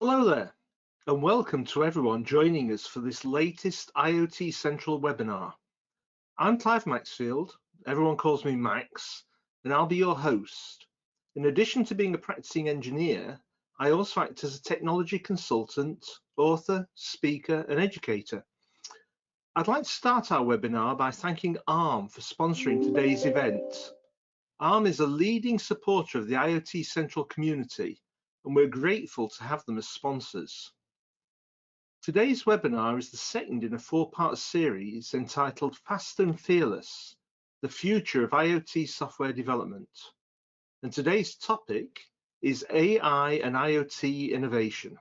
Hello there, and welcome to everyone joining us for this latest IoT Central webinar. I'm Clive Maxfield, everyone calls me Max, and I'll be your host. In addition to being a practicing engineer, I also act as a technology consultant, author, speaker, and educator. I'd like to start our webinar by thanking ARM for sponsoring today's event. ARM is a leading supporter of the IoT Central community, and we're grateful to have them as sponsors. Today's webinar is the second in a four-part series entitled Fast and Fearless, the Future of IoT Software Development. And today's topic is AI and IoT Innovation.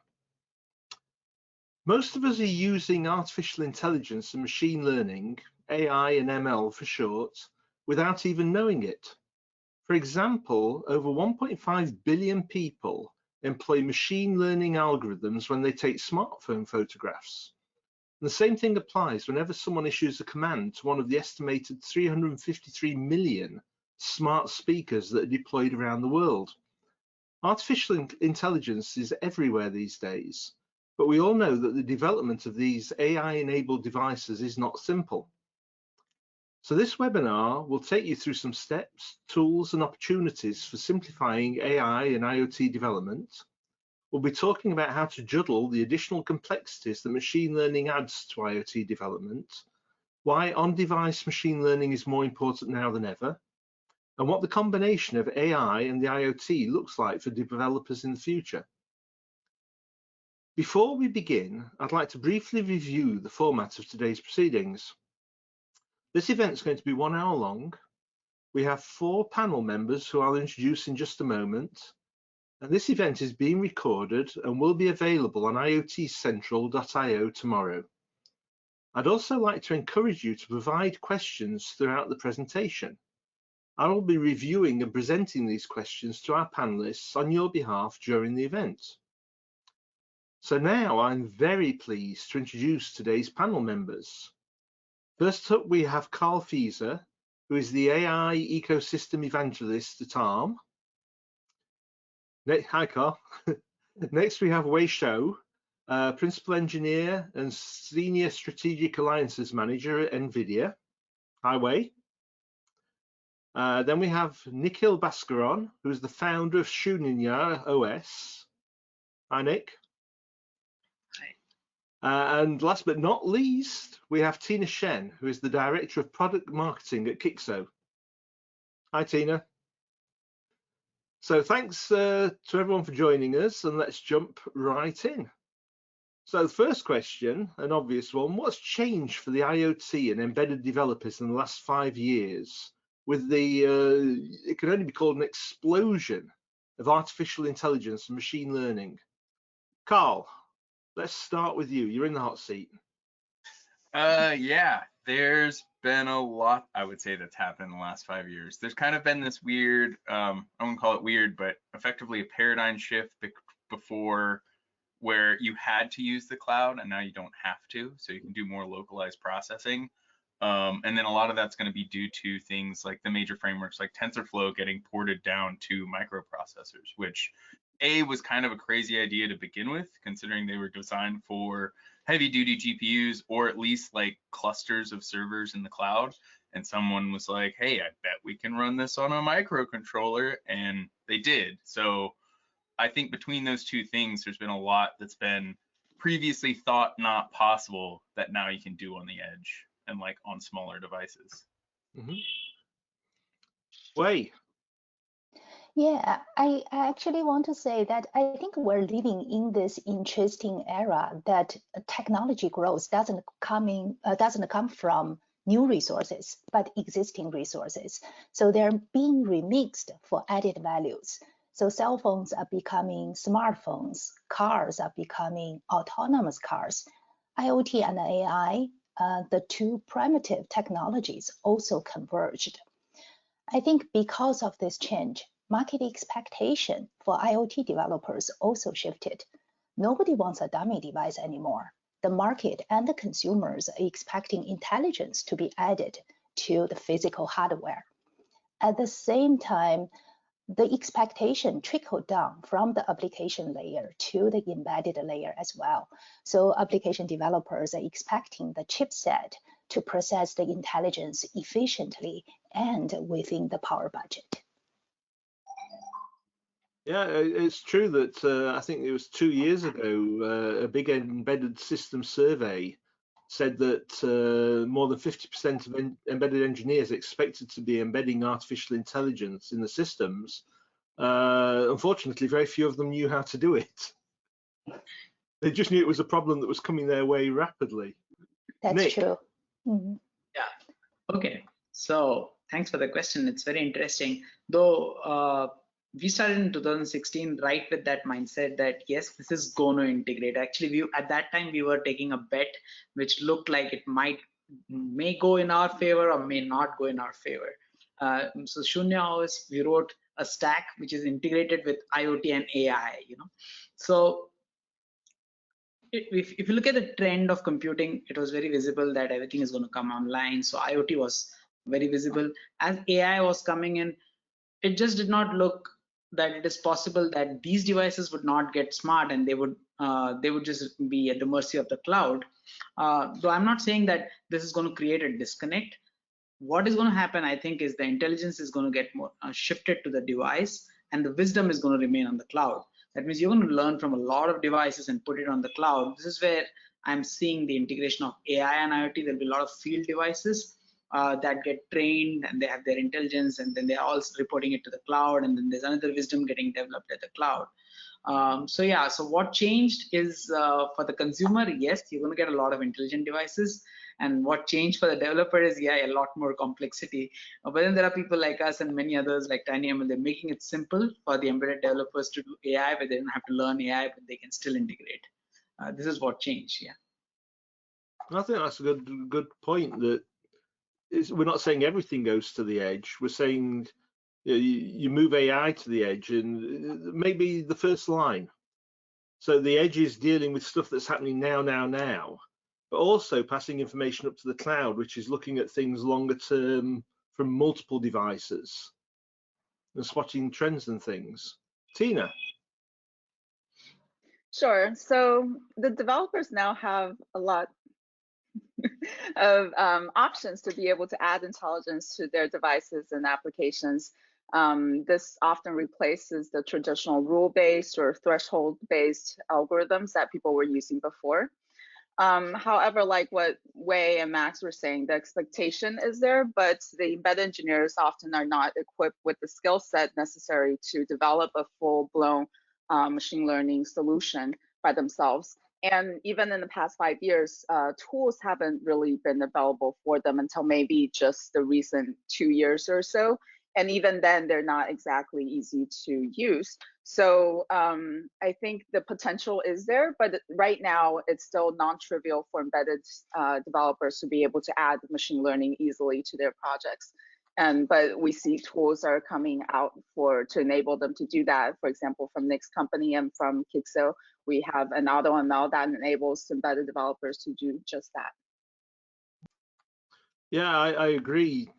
Most of us are using artificial intelligence and machine learning, AI and ML for short, without even knowing it. For example, over 1.5 billion people employ machine learning algorithms when they take smartphone photographs. And the same thing applies whenever someone issues a command to one of the estimated 353 million smart speakers that are deployed around the world. Artificial intelligence is everywhere these days, but we all know that the development of these AI-enabled devices is not simple. So this webinar will take you through some steps, tools, and opportunities for simplifying AI and IoT development. We'll be talking about how to juggle the additional complexities that machine learning adds to IoT development, why on-device machine learning is more important now than ever, and what the combination of AI and the IoT looks like for developers in the future. Before we begin, I'd like to briefly review the format of today's proceedings. This event is going to be 1 hour long. We have 4 panel members who I'll introduce in just a moment. And this event is being recorded and will be available on iotcentral.io tomorrow. I'd also like to encourage you to provide questions throughout the presentation. I will be reviewing and presenting these questions to our panelists on your behalf during the event. So now I'm very pleased to introduce today's panel members. First up, we have Carl Fieser, who is the AI ecosystem evangelist at ARM. Hi, Carl. Next, we have Wei Shou, principal engineer and senior strategic alliances manager at NVIDIA. Hi, Wei. Then we have Nikhil Bhaskaran, who is the founder of Shunyaya OS. Hi, Nick. And last but not least, we have Tina Shen, who is the Director of Product Marketing at Kixo. Hi, Tina. So thanks to everyone for joining us, and let's jump right in. So the first question, an obvious one, what's changed for the IoT and embedded developers in the last 5 years with the, it can only be called an explosion of artificial intelligence and machine learning? Carl, let's start with you. You're in the hot seat. Yeah, there's been a lot, I would say, that's happened in the last 5 years. There's kind of been this weird, I won't call it weird, but effectively a paradigm shift before where you had to use the cloud and now you don't have to, so you can do more localized processing. And then a lot of that's going to be due to things like the major frameworks like TensorFlow getting ported down to microprocessors, which was kind of a crazy idea to begin with, considering they were designed for heavy duty GPUs or at least like clusters of servers in the cloud. And someone was like, hey, I bet we can run this on a microcontroller, and they did. So I think between those two things, there's been a lot that's been previously thought not possible that now you can do on the edge and like on smaller devices. Wei. Yeah, I actually want to say that I think we're living in this interesting era that technology growth doesn't come from new resources, but existing resources. So they're being remixed for added values. So cell phones are becoming smartphones, cars are becoming autonomous cars. IoT and AI, the two primitive technologies also converged. I think because of this change, market expectation for IoT developers also shifted. Nobody wants a dummy device anymore. The market and the consumers are expecting intelligence to be added to the physical hardware. At the same time, the expectation trickled down from the application layer to the embedded layer as well. So application developers are expecting the chipset to process the intelligence efficiently and within the power budget. Yeah, it's true that I think it was 2 years ago, a big embedded system survey said that more than 50% of embedded engineers expected to be embedding artificial intelligence in the systems. Unfortunately, very few of them knew how to do it. They just knew it was a problem that was coming their way rapidly. That's Nick. true. Mm-hmm. Yeah. Okay. So thanks for the question. It's very interesting. Though we started in 2016 right with that mindset that yes, this is going to integrate. Actually, at that time we were taking a bet which looked like it may go in our favor or may not go in our favor. So Shunya hours, we wrote a stack which is integrated with IoT and AI. So if you look at the trend of computing, it was very visible that everything is going to come online. So IoT was very visible. As AI was coming in, it just did not look that it is possible that these devices would not get smart and they would just be at the mercy of the cloud. Though I'm not saying that this is going to create a disconnect. What is going to happen, I think, is the intelligence is going to get more shifted to the device, and the wisdom is going to remain on the cloud. That means you're going to learn from a lot of devices and put it on the cloud. This is where I'm seeing the integration of AI and IoT. There'll be a lot of field devices that get trained and they have their intelligence, and then they're all reporting it to the cloud, and then there's another wisdom getting developed at the cloud. So yeah, so what changed is for the consumer, yes, you're going to get a lot of intelligent devices. And what changed for the developer is, yeah, a lot more complexity. But then there are people like us and many others like TinyML, they're making it simple for the embedded developers to do AI, but they don't have to learn AI, but they can still integrate. This is what changed, yeah. I think that's a good point. That we're not saying everything goes to the edge. We're saying you move AI to the edge, and maybe the first line. So the edge is dealing with stuff that's happening now, but also passing information up to the cloud, which is looking at things longer term from multiple devices and spotting trends and things. Tina. Sure. So the developers now have a lot of options to be able to add intelligence to their devices and applications. This often replaces the traditional rule-based or threshold-based algorithms that people were using before. However, like what Wei and Max were saying, the expectation is there, but the embedded engineers often are not equipped with the skill set necessary to develop a full-blown machine learning solution by themselves. And even in the past 5 years, tools haven't really been available for them until maybe just the recent 2 years or so. And even then, they're not exactly easy to use. So I think the potential is there, but right now it's still non-trivial for embedded developers to be able to add machine learning easily to their projects. But we see tools are coming out to enable them to do that. For example, from Nick's company and from Kixo, we have an AutoML that enables embedded developers to do just that. Yeah, I agree.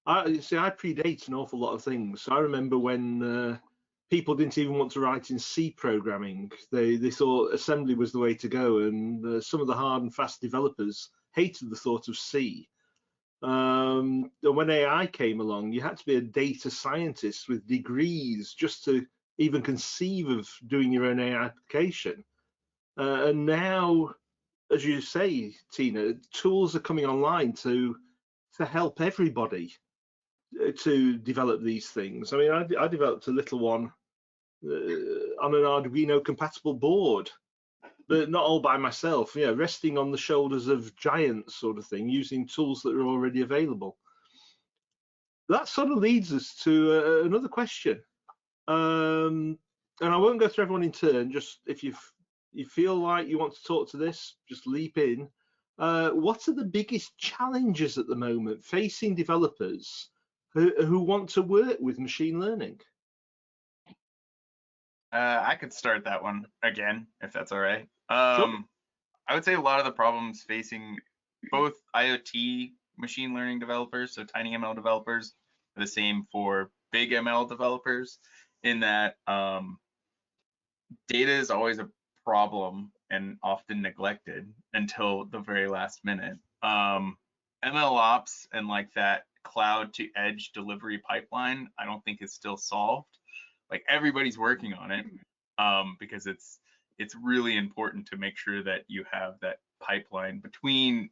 I predate an awful lot of things. I remember when people didn't even want to write in C programming. They thought assembly was the way to go, and some of the hard and fast developers hated the thought of C. And when AI came along, you had to be a data scientist with degrees just to even conceive of doing your own AI application. And now, as you say, Tina, tools are coming online to help everybody to develop these things. I mean, I developed a little one on an Arduino compatible board, but not all by myself, resting on the shoulders of giants sort of thing, using tools that are already available. That sort of leads us to another question. And I won't go through everyone in turn, just if you feel like you want to talk to this, just leap in. What are the biggest challenges at the moment facing developers who want to work with machine learning? I could start that one again, if that's all right. Sure. I would say a lot of the problems facing both IoT machine learning developers, so TinyML developers, are the same for big ML developers, in that data is always a problem and often neglected until the very last minute. ML ops and like that cloud to edge delivery pipeline, I don't think is still solved. Like everybody's working on it, because it's really important to make sure that you have that pipeline between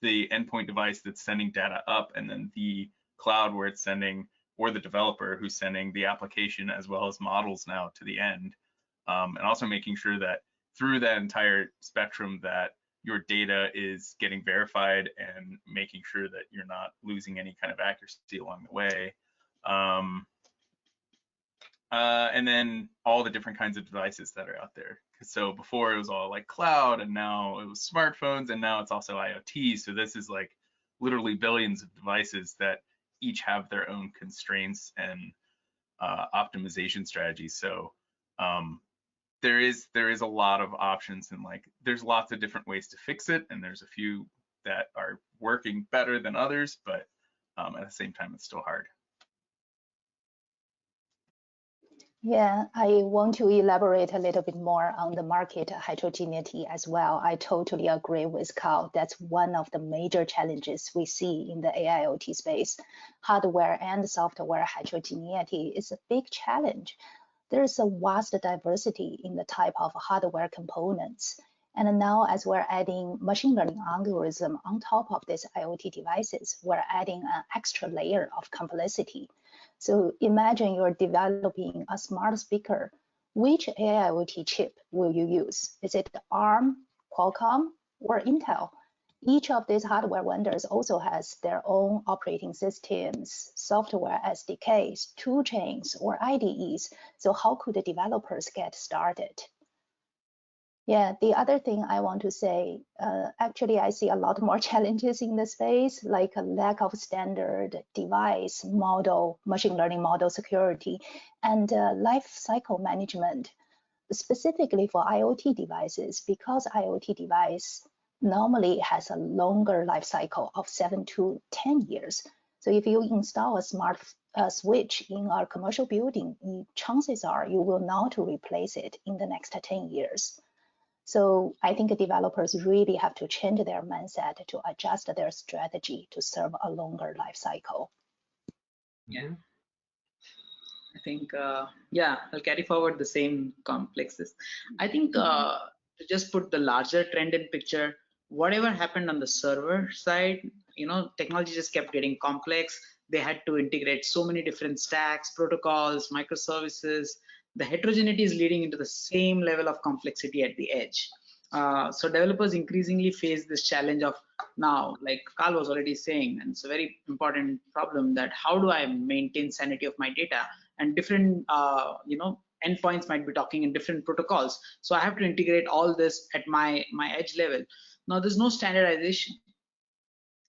the endpoint device that's sending data up and then the cloud where it's sending, or the developer who's sending the application as well as models now to the end. And also making sure that through that entire spectrum that your data is getting verified and making sure that you're not losing any kind of accuracy along the way. And then all the different kinds of devices that are out there. So before it was all like cloud, and now it was smartphones, and now it's also IoT. So this is like literally billions of devices that each have their own constraints and optimization strategies. So there is a lot of options, and like there's lots of different ways to fix it, and there's a few that are working better than others, but at the same time it's still hard. Yeah, I want to elaborate a little bit more on the market heterogeneity as well. I totally agree with Carl. That's one of the major challenges we see in the AIoT space. Hardware and software heterogeneity is a big challenge. There's a vast diversity in the type of hardware components. And now as we're adding machine learning algorithm on top of these IoT devices, we're adding an extra layer of complexity. So imagine you're developing a smart speaker. Which AIoT chip will you use? Is it ARM, Qualcomm, or Intel? Each of these hardware vendors also has their own operating systems, software SDKs, tool chains, or IDEs. So how could the developers get started? Yeah, the other thing I want to say, actually, I see a lot more challenges in the space, like a lack of standard device model, machine learning model security, and life cycle management, specifically for IoT devices, because IoT device normally has a longer life cycle of 7 to 10 years. So if you install a smart switch in our commercial building, chances are you will not replace it in the next 10 years. So I think developers really have to change their mindset to adjust their strategy to serve a longer life cycle. Yeah, I think, yeah, I'll carry forward the same complexes. I think to just put the larger trend in picture, whatever happened on the server side, technology just kept getting complex. They had to integrate so many different stacks, protocols, microservices. The heterogeneity is leading into the same level of complexity at the edge. So developers increasingly face this challenge of now, like Carl was already saying, and it's a very important problem, that how do I maintain sanity of my data? And different endpoints might be talking in different protocols. So I have to integrate all this at my edge level. Now there's no standardization.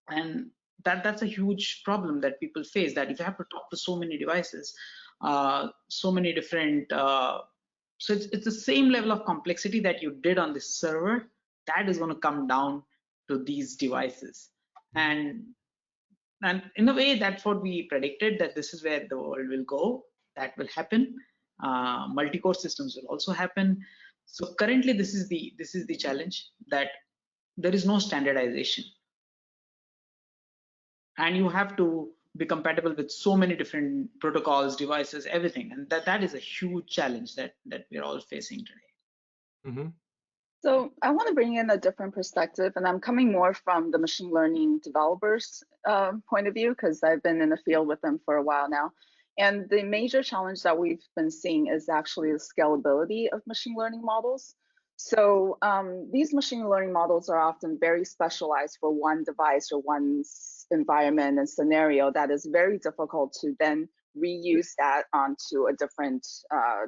And that's a huge problem that people face, that if you have to talk to so many devices, so many different, so it's the same level of complexity that you did on the server that is going to come down to these devices. And in a way, that's what we predicted, that this is where the world will go. That will happen. Multi-core systems will also happen. So currently, this is the challenge, that there is no standardization. And you have to be compatible with so many different protocols, devices, everything, and that is a huge challenge that we're all facing today. Mm-hmm. So I want to bring in a different perspective, and I'm coming more from the machine learning developers' point of view, because I've been in the field with them for a while now. And the major challenge that we've been seeing is actually the scalability of machine learning models. So these machine learning models are often very specialized for one device or one environment and scenario that is very difficult to then reuse that onto a different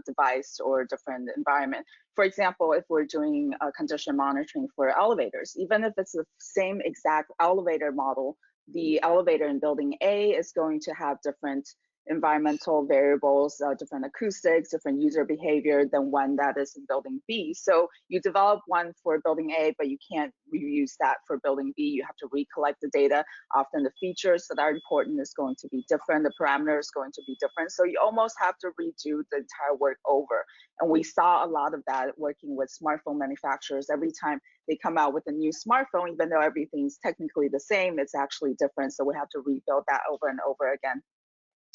device or a different environment. For example, if we're doing condition monitoring for elevators, even if it's the same exact elevator model, the elevator in building A is going to have different environmental variables, different acoustics, different user behavior than one that is in building B. So you develop one for building A, but you can't reuse that for building B. You have to recollect the data. Often the features that are important is going to be different. The parameters is going to be different. So you almost have to redo the entire work over. And we saw a lot of that working with smartphone manufacturers. Every time they come out with a new smartphone, even though everything's technically the same, it's actually different. So we have to rebuild that over and over again.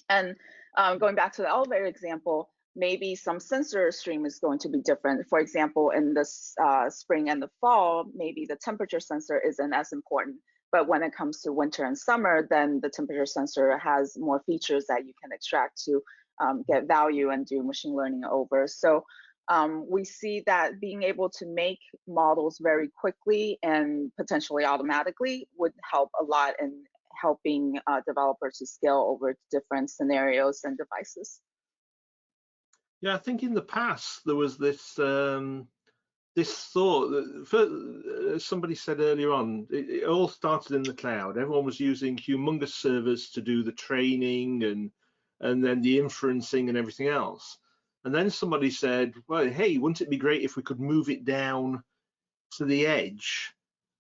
And going back to the elevator example, maybe some sensor stream is going to be different. For example, in the spring and the fall, maybe the temperature sensor isn't as important. But when it comes to winter and summer, then the temperature sensor has more features that you can extract to get value and do machine learning over. So we see that being able to make models very quickly and potentially automatically would help a lot in helping developers to scale over different scenarios and devices. Yeah, I think in the past there was this this thought that somebody said earlier on, it all started in the cloud. Everyone was using humongous servers to do the training and then the inferencing and everything else. And then somebody said, well, hey, wouldn't it be great if we could move it down to the edge?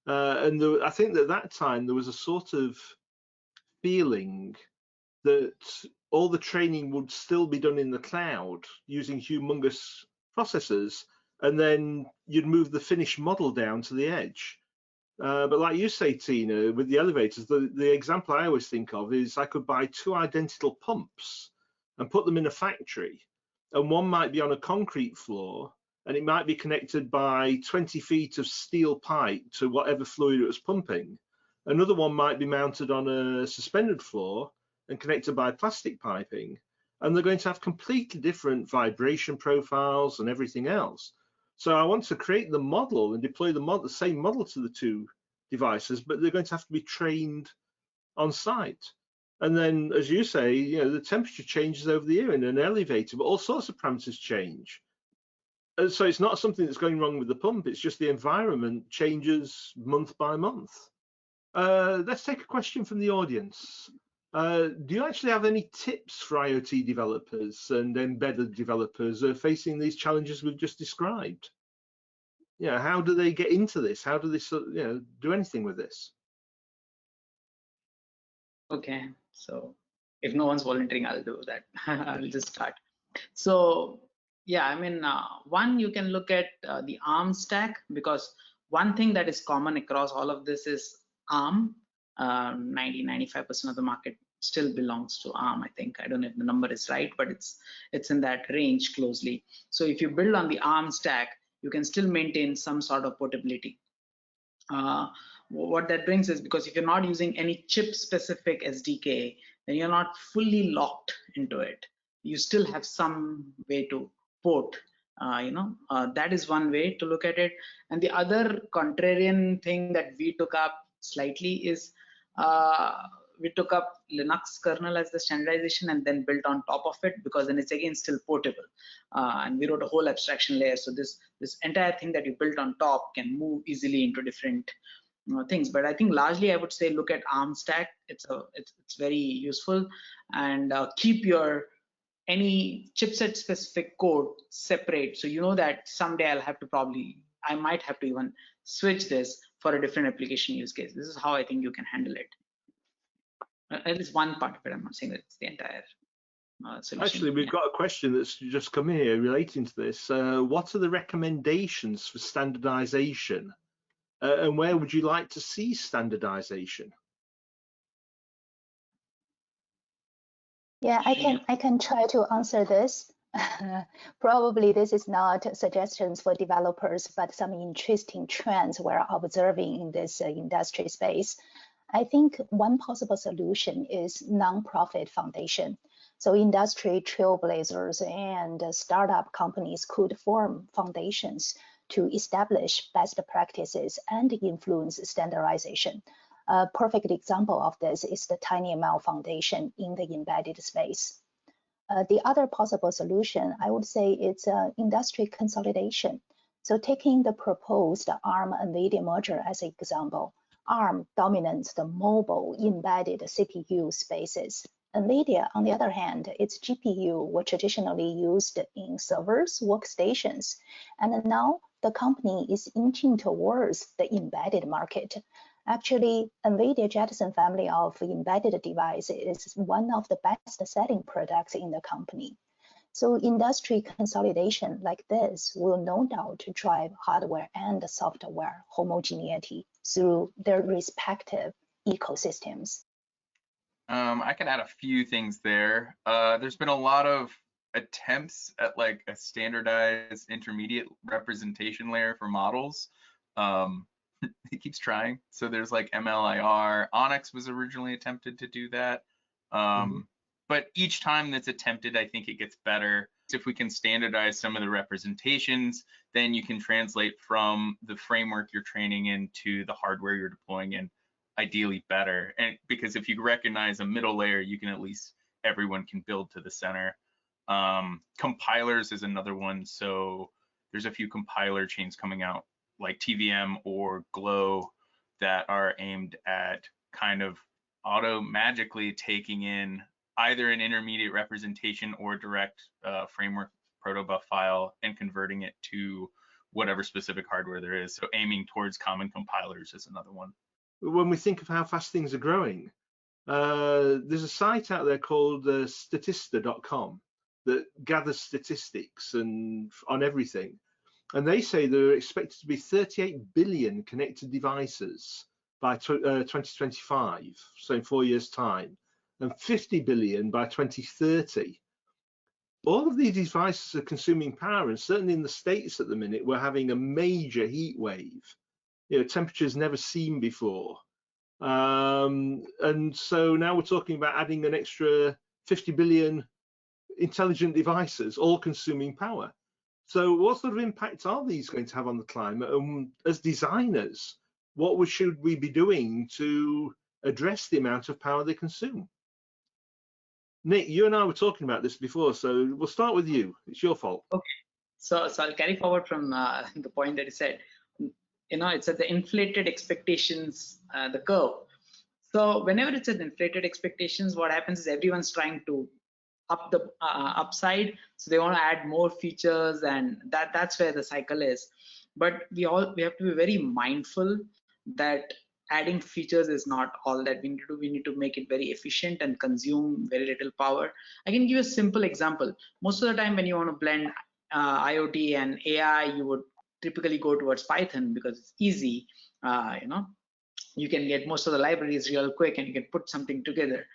I think that at that time there was a sort of feeling that all the training would still be done in the cloud using humongous processors, and then you'd move the finished model down to the edge. But like you say, Tina, with the elevators, the example I always think of is I could buy 2 identical pumps and put them in a factory, and one might be on a concrete floor, and it might be connected by 20 feet of steel pipe to whatever fluid it was pumping. Another one might be mounted on a suspended floor and connected by plastic piping, and they're going to have completely different vibration profiles and everything else. So I want to create the model and deploy the same model to the 2 devices, but they're going to have to be trained on site. And then, as you say, you know, the temperature changes over the year in an elevator, but all sorts of parameters change. And so it's not something that's going wrong with the pump, it's just the environment changes month by month. Let's take a question from the audience. Do you actually have any tips for IoT developers and embedded developers facing these challenges we've just described? Yeah, how do they get into this? How do they, do anything with this? Okay, so if no one's volunteering, I'll do that. I'll just start. So yeah, I mean, one, you can look at the ARM stack, because one thing that is common across all of this is ARM. 90-95% of the market still belongs to ARM. I think, I don't know if the number is right, but it's in that range closely. So if you build on the ARM stack, you can still maintain some sort of portability. What that brings is, because if you're not using any chip specific SDK, then you're not fully locked into it. You still have some way to port. That is one way to look at it. And the other contrarian thing that we took up slightly is we took up Linux kernel as the standardization and then built on top of it, because then it's again still portable. And we wrote a whole abstraction layer. So this entire thing that you built on top can move easily into different things. But I think largely I would say look at ARM stack. It's very useful, and keep your any chipset specific code separate, so you know that someday I might have to even switch this for a different application use case. This is how I think you can handle it. At least one part of it. I'm not saying that it's the entire solution. Actually, we've got a question that's just come here relating to this. What are the recommendations for standardization, and where would you like to see standardization? Yeah, I can try to answer this. Probably this is not suggestions for developers, but some interesting trends we're observing in this industry space. I think one possible solution is nonprofit foundation. So industry trailblazers and startup companies could form foundations to establish best practices and influence standardization. A perfect example of this is the TinyML Foundation in the embedded space. The other possible solution, I would say, it's industry consolidation. So taking the proposed ARM-NVIDIA merger as an example, ARM dominates the mobile embedded CPU spaces, NVIDIA, on the other hand, its GPU were traditionally used in servers, workstations, and now the company is inching towards the embedded market. Actually, NVIDIA Jetson family of embedded devices is one of the best-selling products in the company. So industry consolidation like this will no doubt drive hardware and software homogeneity through their respective ecosystems. I can add a few things there. There's been a lot of attempts at like a standardized intermediate representation layer for models. It keeps trying. So there's like MLIR. Onyx was originally attempted to do that. But each time that's attempted, I think it gets better. If we can standardize some of the representations, then you can translate from the framework you're training into the hardware you're deploying in ideally better. And because if you recognize a middle layer, you can at least, everyone can build to the center. Compilers is another one. So there's a few compiler chains coming out like TVM or Glow that are aimed at kind of magically taking in either an intermediate representation or direct framework protobuf file and converting it to whatever specific hardware there is. So aiming towards common compilers is another one. When we think of how fast things are growing, there's a site out there called statista.com that gathers statistics and on everything. And they say there are expected to be 38 billion connected devices by 2025, so in 4 years' time, and 50 billion by 2030. All of these devices are consuming power, and certainly in the States at the minute, we're having a major heat wave. You know, temperatures never seen before. And so now we're talking about adding an extra 50 billion intelligent devices, all consuming power. So what sort of impact are these going to have on the climate? And as designers, what should we be doing to address the amount of power they consume? Nick, you and I were talking about this before, so we'll start with you. It's your fault. Okay, so I'll carry forward from the point that you said. You know, it's at the inflated expectations, the curve. So whenever it's at inflated expectations, what happens is everyone's trying to up the upside, so they want to add more features, and that's where the cycle is. But we have to be very mindful that adding features is not all that we need to do. We need to make it very efficient and consume very little power. I can give you a simple example. Most of the time when you want to blend IoT and AI, you would typically go towards Python because it's easy. You know, you can get most of the libraries real quick and you can put something together.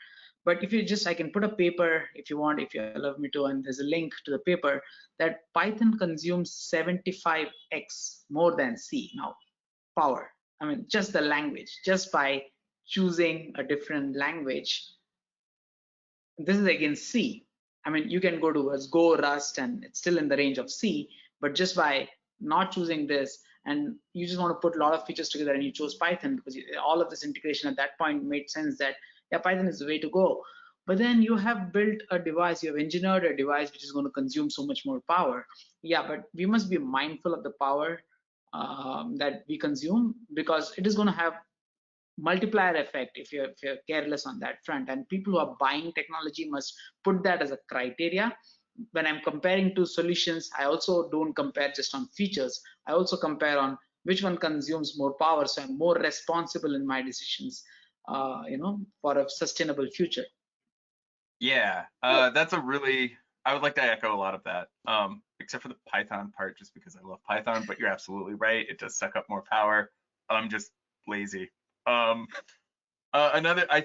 But if you just, I can put a paper if you want, if you allow me to, and there's a link to the paper that Python consumes 75x more than C now, power. I mean, just the language, just by choosing a different language. This is against C. I mean, you can go towards Go, Rust, and it's still in the range of C, but just by not choosing this, and you just want to put a lot of features together and you chose Python because all of this integration at that point made sense that, yeah, Python is the way to go. But then you have built a device, you have engineered a device which is going to consume so much more power. Yeah, but we must be mindful of the power that we consume, because it is going to have multiplier effect if you're careless on that front. And people who are buying technology must put that as a criteria. When I'm comparing two solutions, I also don't compare just on features. I also compare on which one consumes more power, so I'm more responsible in my decisions, you know, for a sustainable future. Yeah, that's a really, I would like to echo a lot of that, except for the Python part, just because I love Python, but you're absolutely right. It does suck up more power. I'm just lazy. I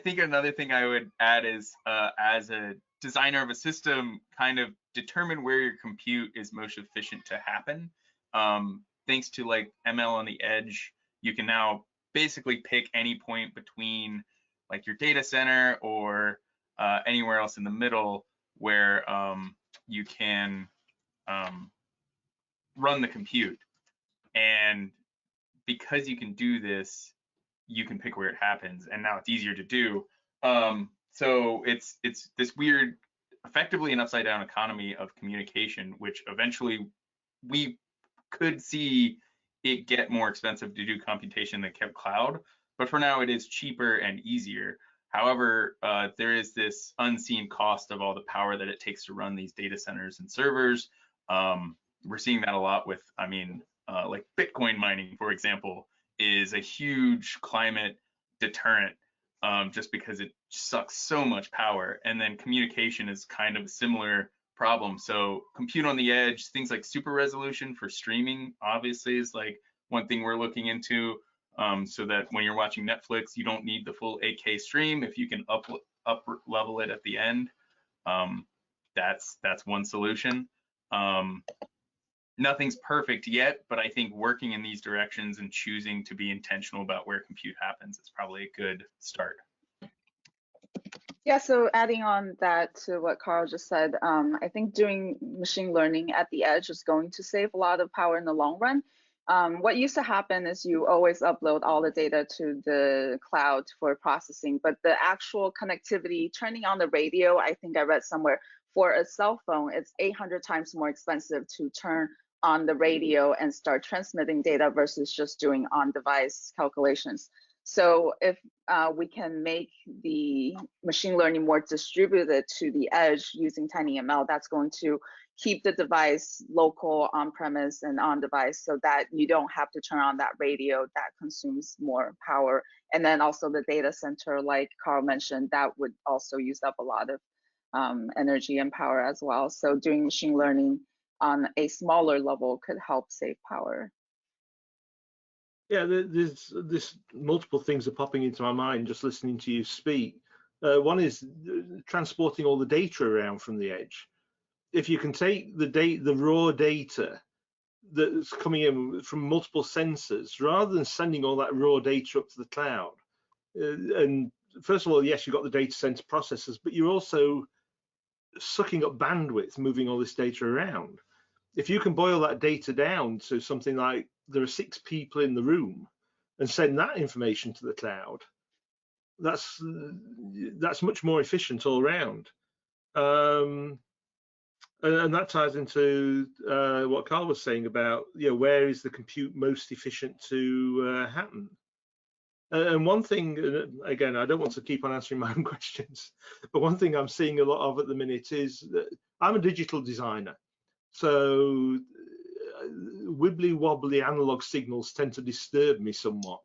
think another thing I would add is, as a designer of a system, kind of determine where your compute is most efficient to happen. Thanks to like ML on the edge, you can now basically pick any point between like your data center or anywhere else in the middle where you can run the compute. And because you can do this, you can pick where it happens, and now it's easier to do. So it's this weird, effectively an upside down economy of communication, which eventually we could see it get more expensive to do computation than kept cloud. But for now, it is cheaper and easier. However, there is this unseen cost of all the power that it takes to run these data centers and servers. We're seeing that a lot with, I mean, like Bitcoin mining, for example, is a huge climate deterrent just because it sucks so much power. And then communication is kind of a similar problem. So compute on the edge, things like super resolution for streaming, obviously, is like one thing we're looking into. So that when you're watching Netflix, you don't need the full 8K stream. If you can up level it at the end, that's one solution. Nothing's perfect yet, but I think working in these directions and choosing to be intentional about where compute happens is probably a good start. Yeah, so adding on that to what Carl just said, I think doing machine learning at the edge is going to save a lot of power in the long run. What used to happen is you always upload all the data to the cloud for processing, but the actual connectivity, turning on the radio, I think I read somewhere, for a cell phone, it's 800 times more expensive to turn on the radio and start transmitting data versus just doing on-device calculations. So if we can make the machine learning more distributed to the edge using TinyML, that's going to keep the device local, on-premise, and on-device so that you don't have to turn on that radio that consumes more power. And then also the data center, like Carl mentioned, that would also use up a lot of energy and power as well. So doing machine learning on a smaller level could help save power. Yeah, there's multiple things are popping into my mind just listening to you speak. One is transporting all the data around from the edge. If you can take the raw data that's coming in from multiple sensors, rather than sending all that raw data up to the cloud, and first of all, yes, you've got the data center processors, but you're also sucking up bandwidth, moving all this data around. If you can boil that data down to something like there are 6 people in the room and send that information to the cloud, that's much more efficient all around. And that ties into what Carl was saying about, where is the compute most efficient to happen? And one thing, again, I don't want to keep on answering my own questions, but one thing I'm seeing a lot of at the minute is that I'm a digital designer. So wibbly wobbly analog signals tend to disturb me somewhat.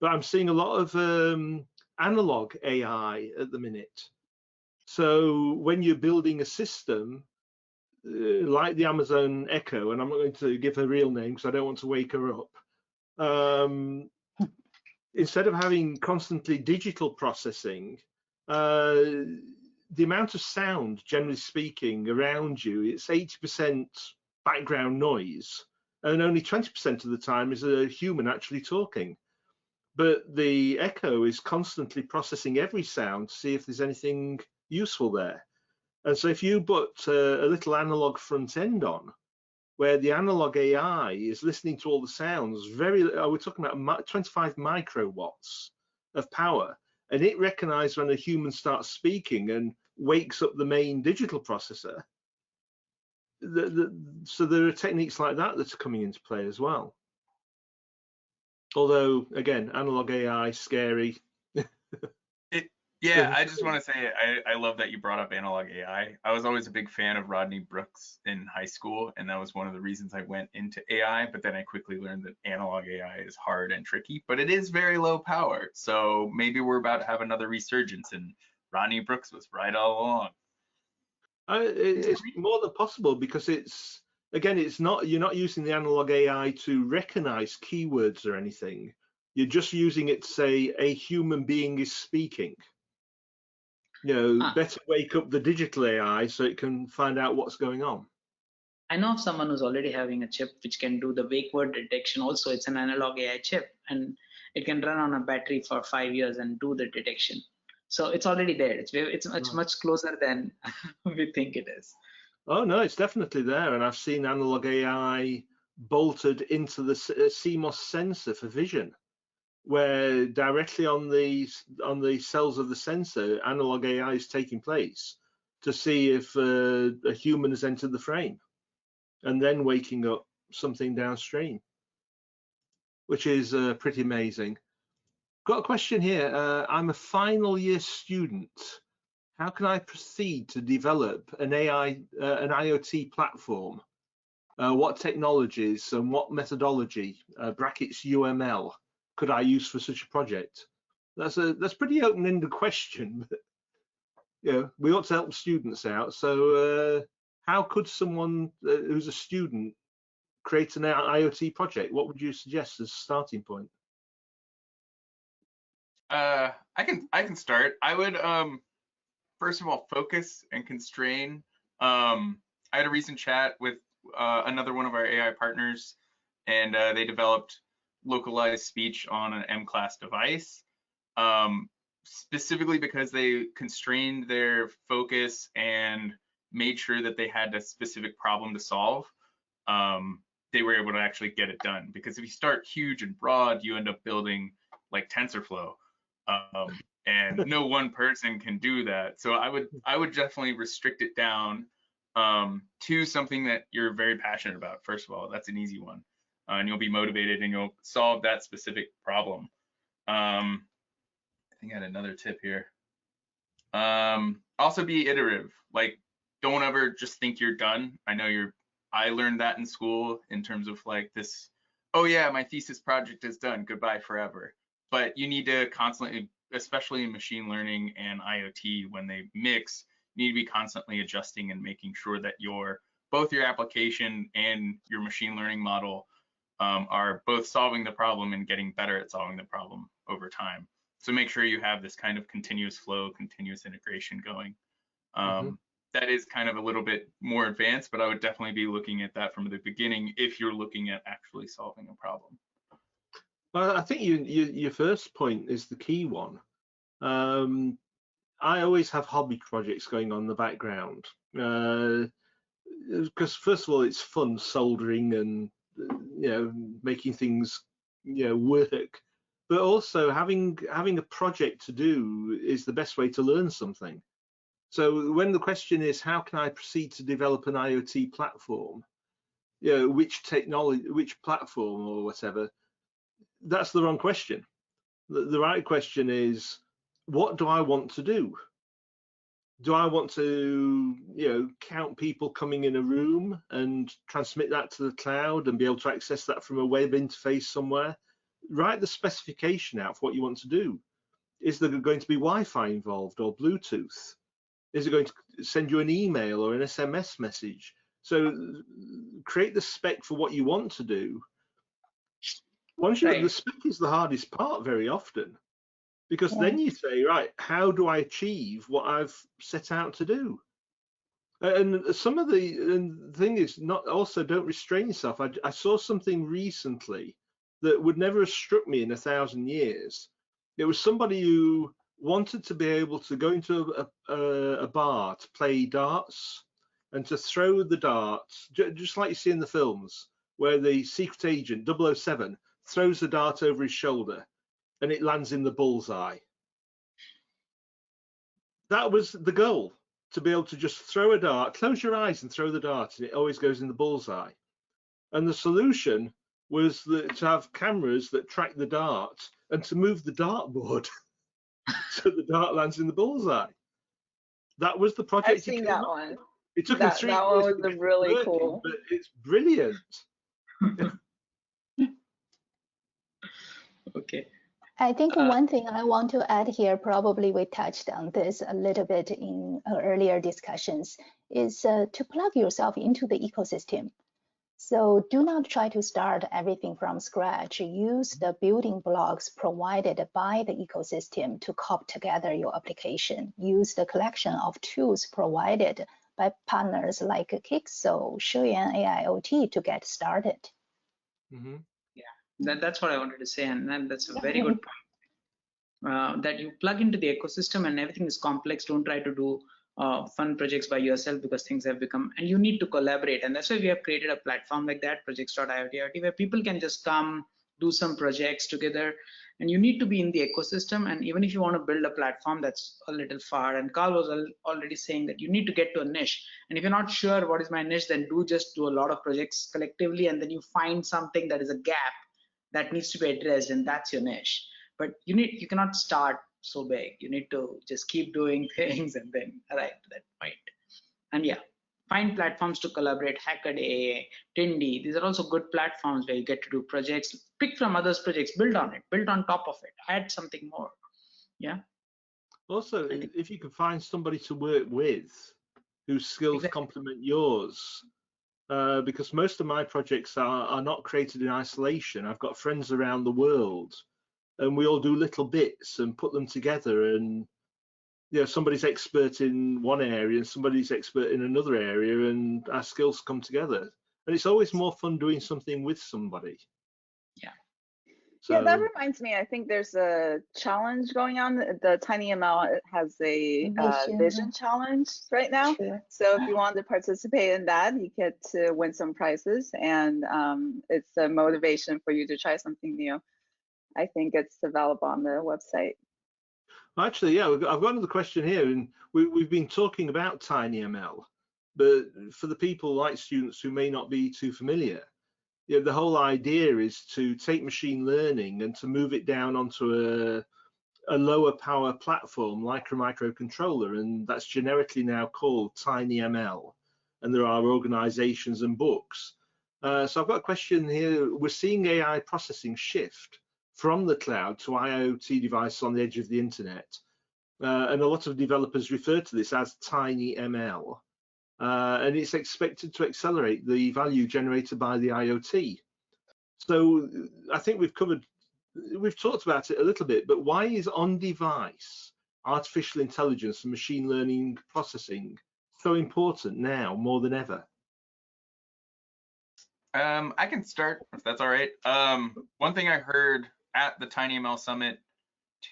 But I'm seeing a lot of analog AI at the minute. So when you're building a system, like the Amazon Echo, and I'm not going to give her real name because I don't want to wake her up, instead of having constantly digital processing, the amount of sound, generally speaking, around you, it's 80% background noise, and only 20% of the time is a human actually talking. But the Echo is constantly processing every sound to see if there's anything useful there. And so if you put a little analog front end on, where the analog AI is listening to all the sounds, we're talking about 25 microwatts of power, and it recognizes when a human starts speaking and wakes up the main digital processor. So there are techniques like that that are coming into play as well. Although, again, analog AI, scary. Yeah, I just want to say I love that you brought up analog AI. I was always a big fan of Rodney Brooks in high school, and that was one of the reasons I went into AI, but then I quickly learned that analog AI is hard and tricky, but it is very low power. So maybe we're about to have another resurgence, and Rodney Brooks was right all along. It's more than possible because you're not using the analog AI to recognize keywords or anything. You're just using it to say a human being is speaking. Better wake up the digital AI so it can find out what's going on. I know of someone who's already having a chip which can do the wake word detection. Also, it's an analog AI chip, and it can run on a battery for 5 years and do the detection. So it's already there. It's much closer than we think it is. Oh no, it's definitely there, and I've seen analog AI bolted into the CMOS sensor for vision, where directly on the cells of the sensor, analog AI is taking place to see if a human has entered the frame, and then waking up something downstream, which is pretty amazing. Got a question here. I'm a final year student. How can I proceed to develop an AI, an IoT platform? What technologies and what methodology, brackets UML, could I use for such a project? That's pretty open-ended question. But, you know, we ought to help students out. So how could someone who's a student create an IoT project? What would you suggest as a starting point? I can start. I would first of all focus and constrain. I had a recent chat with another one of our AI partners, and they developed localized speech on an M-class device, specifically because they constrained their focus and made sure that they had a specific problem to solve. They were able to actually get it done, because if you start huge and broad, you end up building like TensorFlow, and no one person can do that. So I would definitely restrict it down to something that you're very passionate about. First of all, that's an easy one, and you'll be motivated and you'll solve that specific problem. I think I had another tip here. Also be iterative. Like, don't ever just think you're done. I learned that in school in terms of like this, oh yeah, my thesis project is done, goodbye forever. But you need to constantly, especially in machine learning and IoT, when they mix, you need to be constantly adjusting and making sure that both your application and your machine learning model are both solving the problem and getting better at solving the problem over time. So make sure you have this kind of continuous flow, continuous integration going. That is kind of a little bit more advanced, but I would definitely be looking at that from the beginning if you're looking at actually solving a problem. Well, I think your first point is the key one. I always have hobby projects going on in the background, because first of all, it's fun soldering and making things work, but also having a project to do is the best way to learn something. So when the question is, how can I proceed to develop an IoT platform? Which technology, which platform or whatever, that's the wrong question. The right question is, what do I want to do? Do I want to, count people coming in a room and transmit that to the cloud and be able to access that from a web interface somewhere? Write the specification out for what you want to do. Is there going to be Wi-Fi involved or Bluetooth? Is it going to send you an email or an SMS message? So create the spec for what you want to do. Once you the spec is the hardest part very often, because then you say, right, how do I achieve what I've set out to do? And some of the thing is, not also don't restrain yourself. I saw something recently that would never have struck me in 1,000 years. It was somebody who wanted to be able to go into a bar to play darts and to throw the darts, just like you see in the films, where the secret agent 007 throws the dart over his shoulder and it lands in the bullseye. That was the goal, to be able to just throw a dart, close your eyes and throw the dart, and it always goes in the bullseye. And the solution was to have cameras that track the dart and to move the dartboard so the dart lands in the bullseye. That was the project. I've seen that one. It took him 3 years. That one was really cool. But it's brilliant. Okay. I think one thing I want to add here, probably we touched on this a little bit in earlier discussions, is to plug yourself into the ecosystem. So do not try to start everything from scratch. Use the building blocks provided by the ecosystem to cobble together your application. Use the collection of tools provided by partners like Kixo, Shuyan AIoT to get started. Mm-hmm. Yeah, that's what I wanted to say, and that's a very good point. That you plug into the ecosystem and everything is complex. Don't try to do fun projects by yourself, because things have become, and you need to collaborate. And that's why we have created a platform like that, projects.iot, where people can just come do some projects together. And you need to be in the ecosystem. And even if you want to build a platform that's a little far, and Carl was already saying that you need to get to a niche. And if you're not sure what is my niche, then just do a lot of projects collectively, and then you find something that is a gap that needs to be addressed, and that's your niche. But you cannot start so big. You need to just keep doing things and then arrive to that point. And yeah, find platforms to collaborate. Hackaday, Tindy, these are also good platforms where you get to do projects, pick from others' projects, build on it, build on top of it, add something more. Yeah. Also, if you can find somebody to work with whose skills complement yours, because most of my projects are not created in isolation. I've got friends around the world, and we all do little bits and put them together. And you know, somebody's expert in one area and somebody's expert in another area, and our skills come together. And it's always more fun doing something with somebody. Yeah. So, yeah, that reminds me, I think there's a challenge going on. The TinyML has a vision challenge right now. Sure. So if you want to participate in that, you get to win some prizes, and it's a motivation for you to try something new. I think it's available on the website. actually, yeah, I've got another question here, and we've been talking about TinyML, but for the people like students who may not be too familiar, you know, the whole idea is to take machine learning and to move it down onto a lower power platform like a microcontroller, and that's generically now called TinyML. And there are organizations and books. So I've got a question here. We're seeing AI processing shift from the cloud to IoT devices on the edge of the internet. And a lot of developers refer to this as TinyML. And it's expected to accelerate the value generated by the IoT. So I think we've talked about it a little bit, but why is on-device artificial intelligence and machine learning processing so important now more than ever? I can start if that's all right. One thing I heard at the TinyML Summit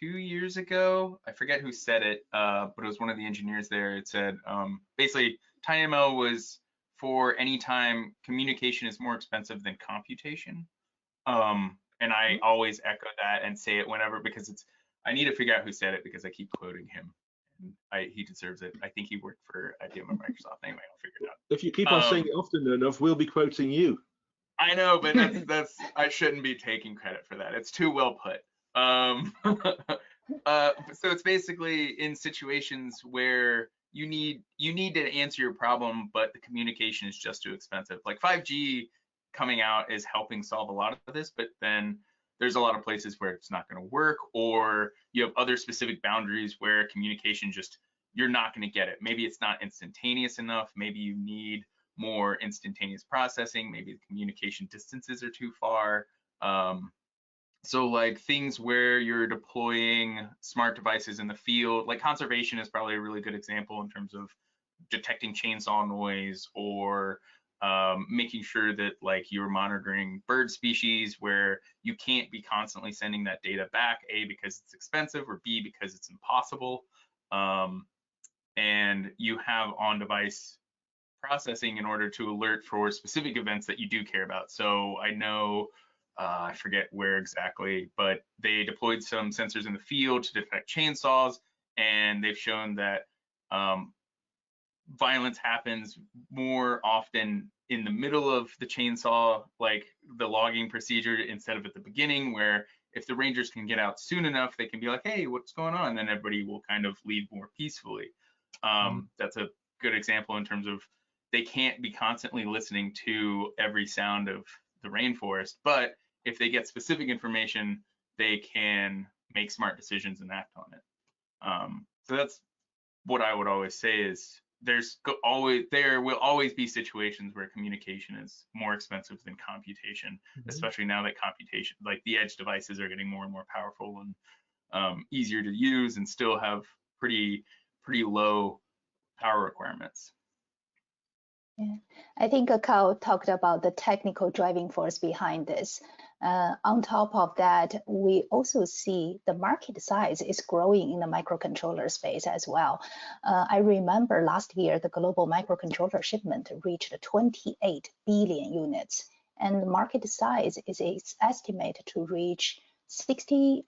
2 years ago, I forget who said it, but it was one of the engineers there. It said basically TinyML was for any time communication is more expensive than computation. And I always echo that and say it whenever, because I need to figure out who said it because I keep quoting him. And he deserves it. I think he worked for IBM or Microsoft. Anyway, I'll figure it out. If you keep on saying it often enough, we'll be quoting you. I know, but that's I shouldn't be taking credit for that. It's too well put. So it's basically in situations where you need to answer your problem, but the communication is just too expensive. Like 5G coming out is helping solve a lot of this, but then there's a lot of places where it's not going to work, or you have other specific boundaries where communication just, you're not going to get it. Maybe it's not instantaneous enough. Maybe you need more instantaneous processing. Maybe the communication distances are too far. So like things where you're deploying smart devices in the field, like conservation is probably a really good example in terms of detecting chainsaw noise, or making sure that like you're monitoring bird species where you can't be constantly sending that data back, A, because it's expensive, or B, because it's impossible. And you have on-device processing in order to alert for specific events that you do care about. So I know, I forget where exactly, but they deployed some sensors in the field to detect chainsaws, and they've shown that violence happens more often in the middle of the chainsaw, like the logging procedure, instead of at the beginning, where if the rangers can get out soon enough, they can be like, hey, what's going on? And then everybody will kind of leave more peacefully. That's a good example in terms of they can't be constantly listening to every sound of the rainforest, but if they get specific information, they can make smart decisions and act on it. So that's what I would always say is there will always be situations where communication is more expensive than computation, especially now that computation, like the edge devices, are getting more and more powerful and easier to use, and still have pretty low power requirements. Yeah, I think Kyle talked about the technical driving force behind this. On top of that, we also see the market size is growing in the microcontroller space as well. I remember last year, the global microcontroller shipment reached 28 billion units, and the market size is estimated to reach 60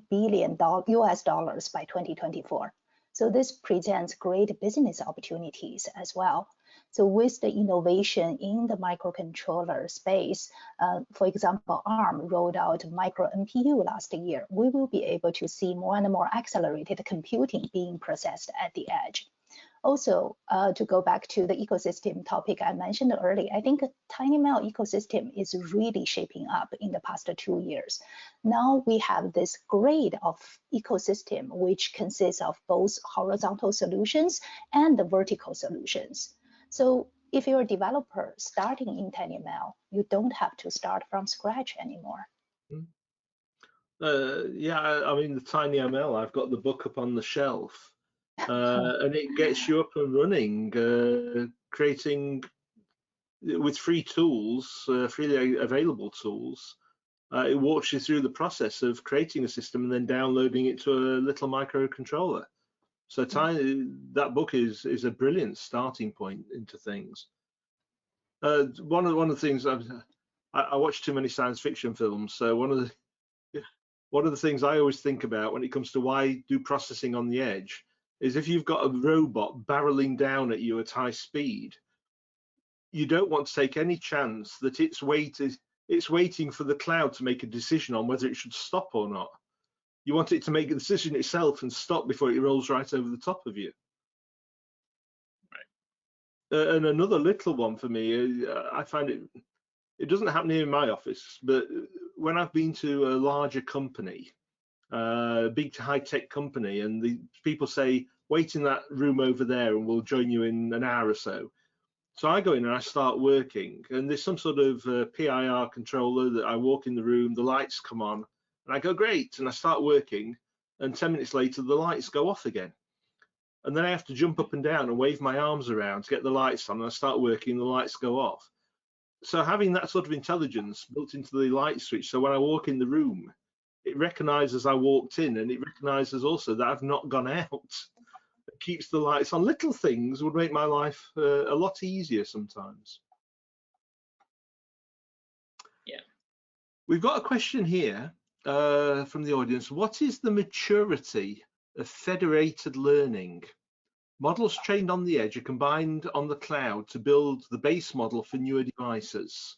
billion US dollars by 2024. So this presents great business opportunities as well. So with the innovation in the microcontroller space, for example, ARM rolled out micro NPU last year, we will be able to see more and more accelerated computing being processed at the edge. Also, to go back to the ecosystem topic I mentioned earlier, I think TinyMail ecosystem is really shaping up in the past 2 years. Now we have this grade of ecosystem, which consists of both horizontal solutions and the vertical solutions. So if you're a developer starting in TinyMail, you don't have to start from scratch anymore. Yeah, I mean, the TinyML, I've got the book up on the shelf. And it gets you up and running, creating with free tools, freely available tools. It walks you through the process of creating a system and then downloading it to a little microcontroller. So that book is a brilliant starting point into things. One of the things I watch too many science fiction films, so one of the things I always think about when it comes to why do processing on the edge is if you've got a robot barreling down at you at high speed, you don't want to take any chance that it's waiting for the cloud to make a decision on whether it should stop or not. You want it to make a decision itself and stop before it rolls right over the top of you. Right. And another little one for me, I find it doesn't happen here in my office, but when I've been to a larger company, big high-tech company, and the people say, wait in that room over there and we'll join you in an hour or so. So I go in and I start working, and there's some sort of PIR controller that I walk in the room, the lights come on, and I go, great, and I start working, and 10 minutes later, the lights go off again. And then I have to jump up and down and wave my arms around to get the lights on, and I start working, the lights go off. So having that sort of intelligence built into the light switch, so when I walk in the room, it recognizes I walked in, and it recognizes also that I've not gone out. It keeps the lights on. Little things would make my life a lot easier sometimes. Yeah. We've got a question here from the audience. What is the maturity of federated learning? Models trained on the edge are combined on the cloud to build the base model for newer devices.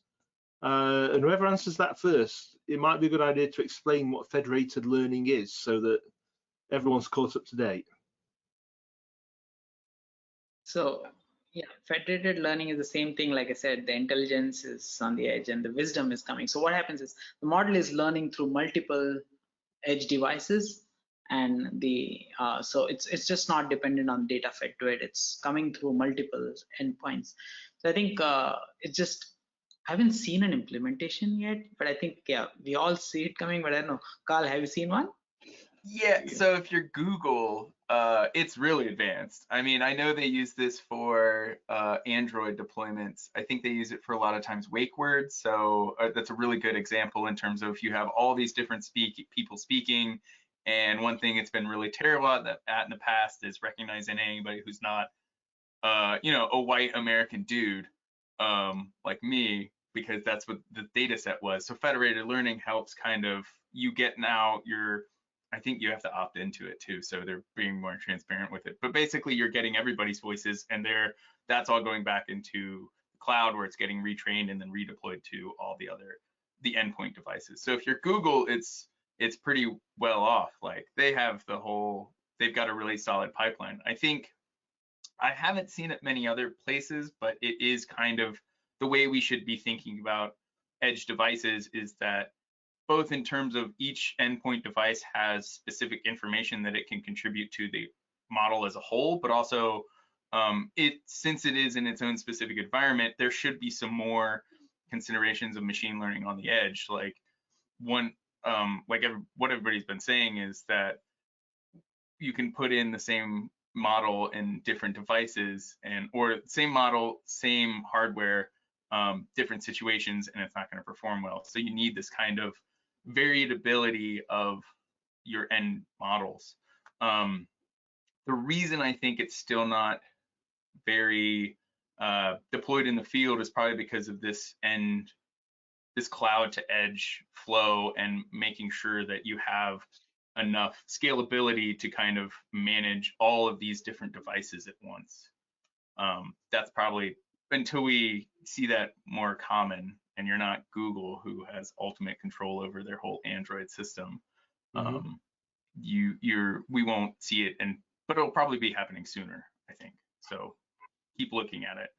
And whoever answers that first, it might be a good idea to explain what federated learning is so that everyone's caught up to date. So yeah, federated learning is the same thing. Like I said, the intelligence is on the edge and the wisdom is coming. So what happens is the model is learning through multiple edge devices, and so it's just not dependent on data fed to it. It's coming through multiple endpoints. So I think it's just, I haven't seen an implementation yet, but I think, yeah, we all see it coming, but I don't know. Carl, have you seen one? Yeah, so if you're Google, it's really advanced. I mean, I know they use this for Android deployments. I think they use it for a lot of times wake words. So that's a really good example in terms of you have all these different people speaking. And one thing it's been really terrible at in the past is recognizing anybody who's not, you know, a white American dude like me, because that's what the data set was. So federated learning helps kind of, you get now your, I think you have to opt into it too, so they're being more transparent with it. But basically, you're getting everybody's voices, and that's all going back into the cloud where it's getting retrained and then redeployed to all the endpoint devices. So if you're Google, it's pretty well off. Like they've got a really solid pipeline. I think I haven't seen it many other places, but it is kind of the way we should be thinking about edge devices, is that both in terms of each endpoint device has specific information that it can contribute to the model as a whole, but also since it is in its own specific environment, there should be some more considerations of machine learning on the edge. Like what everybody's been saying is that you can put in the same model in different devices, or same model, same hardware, different situations, and it's not going to perform well. So you need this kind of variability of your end models. The reason I think it's still not very deployed in the field is probably because of this cloud to edge flow, and making sure that you have enough scalability to kind of manage all of these different devices at once. That's probably, until we see that more common, and you're not Google, who has ultimate control over their whole Android system, we won't see it, but it'll probably be happening sooner, I think. So keep looking at it.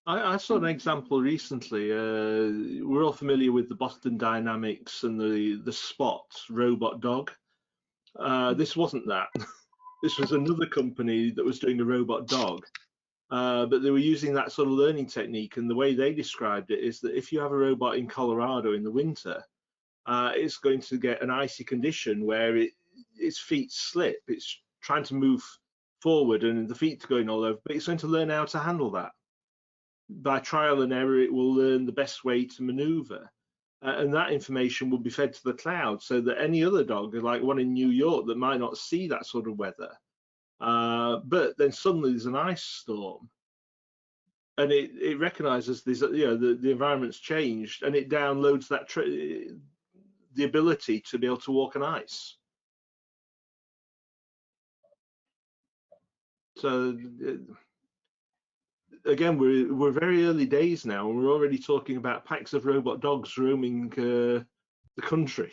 I saw an example recently. We're all familiar with the Boston Dynamics and the Spot robot dog. This wasn't that. This was another company that was doing a robot dog, but they were using that sort of learning technique. And the way they described it is that if you have a robot in Colorado in the winter, it's going to get an icy condition where its feet slip. It's trying to move forward and the feet are going all over, but it's going to learn how to handle that. By trial and error, it will learn the best way to maneuver. And that information will be fed to the cloud so that any other dog, like one in New York, that might not see that sort of weather, but then suddenly there's an ice storm, and it recognizes this, the environment's changed, and it downloads that the ability to be able to walk on ice. So again, we're very early days now, and we're already talking about packs of robot dogs roaming the country,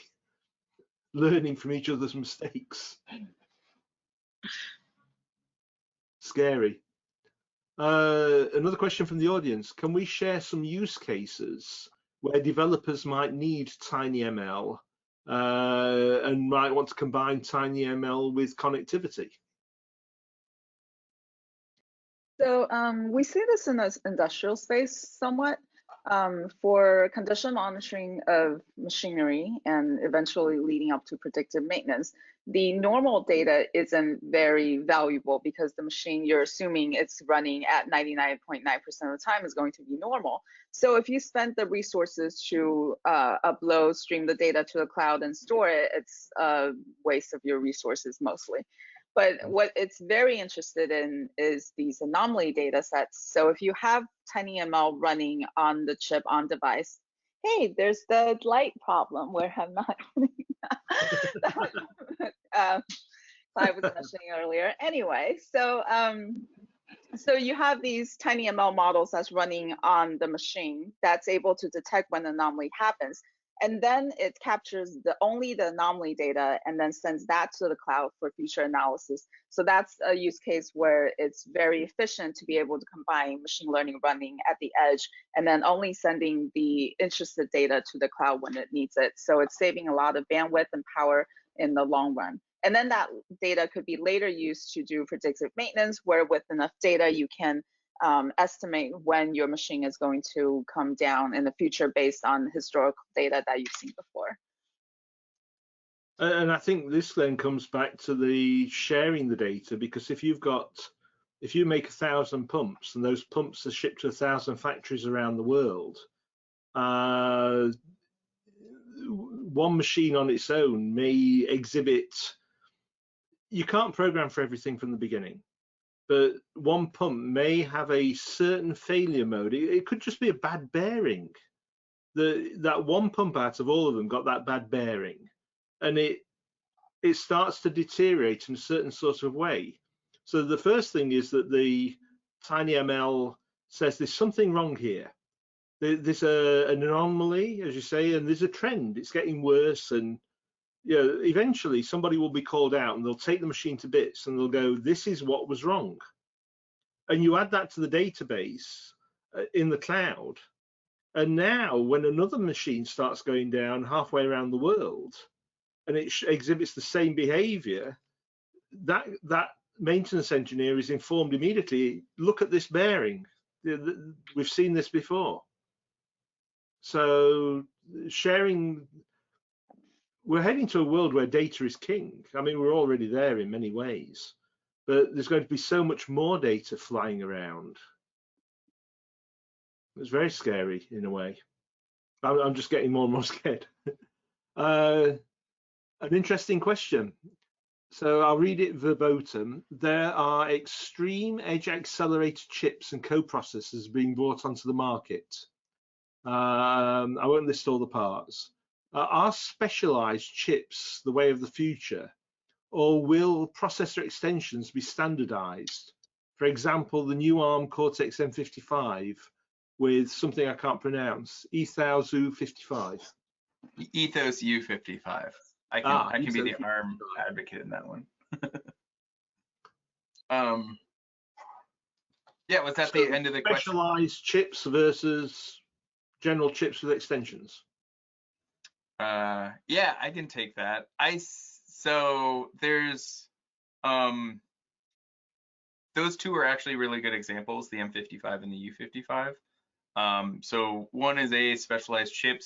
learning from each other's mistakes. Scary. Another question from the audience: can we share some use cases where developers might need TinyML and might want to combine TinyML with connectivity? So we see this in the industrial space somewhat for condition monitoring of machinery and eventually leading up to predictive maintenance. The normal data isn't very valuable because the machine you're assuming it's running at 99.9% of the time is going to be normal. So if you spend the resources to upload, stream the data to the cloud and store it, it's a waste of your resources mostly. But what it's very interested in is these anomaly data sets. So if you have TinyML running on the chip on device, hey, there's the light problem where I'm not Clive was mentioning earlier. Anyway, so so you have these TinyML models that's running on the machine that's able to detect when an anomaly happens. And then it captures only the anomaly data and then sends that to the cloud for future analysis. So that's a use case where it's very efficient to be able to combine machine learning running at the edge and then only sending the interested data to the cloud when it needs it. So it's saving a lot of bandwidth and power in the long run. And then that data could be later used to do predictive maintenance, where with enough data you can estimate when your machine is going to come down in the future based on historical data that you've seen before. And I think this then comes back to the sharing the data, because if you make 1,000 pumps and those pumps are shipped to 1,000 factories around the world, one machine on its own may exhibit, you can't program for everything from the beginning, but one pump may have a certain failure mode. It could just be a bad bearing. That one pump out of all of them got that bad bearing, and it starts to deteriorate in a certain sort of way. So the first thing is that the TinyML says there's something wrong here. There's an anomaly, as you say, and there's a trend. It's getting worse, and eventually somebody will be called out and they'll take the machine to bits and they'll go, this is what was wrong. And you add that to the database in the cloud. And now when another machine starts going down halfway around the world and it exhibits the same behavior, that maintenance engineer is informed immediately, look at this bearing. We've seen this before. So sharing, we're heading to a world where data is king. I mean, we're already there in many ways, but there's going to be so much more data flying around. It's very scary in a way. I'm just getting more and more scared. An interesting question. So I'll read it verbatim. There are extreme edge accelerated chips and coprocessors being brought onto the market. I won't list all the parts. Are specialized chips the way of the future, or will processor extensions be standardized? For example, the new ARM Cortex M55 with something I can't pronounce, Ethos U55. Ethos U55. I can be the ARM advocate in that one. Yeah, was that So the end of the question? Specialized chips versus general chips with extensions. Yeah, I can take that. So there's those two are actually really good examples, the M55 and the U55. So one is a specialized chip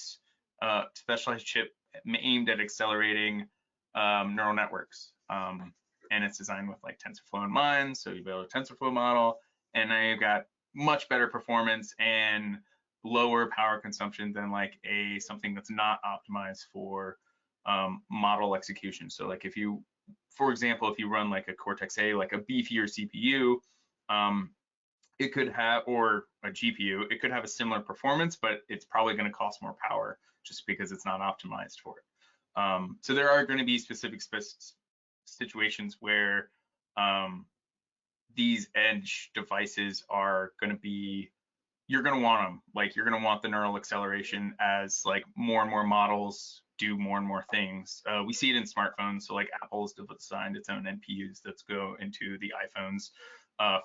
aimed at accelerating neural networks. And it's designed with like TensorFlow in mind. So you build a TensorFlow model, and now you've got much better performance and lower power consumption than like something that's not optimized for model execution. So like if you, for example, if you run like a Cortex-A, like a beefier CPU, it could have, or a GPU, it could have a similar performance, but it's probably going to cost more power just because it's not optimized for it. So there are going to be specific situations where these edge devices are going to be, you're going to want them, like you're going to want the neural acceleration as like more and more models do more and more things. We see it in smartphones. So like Apple's designed its own NPUs that go into the iPhones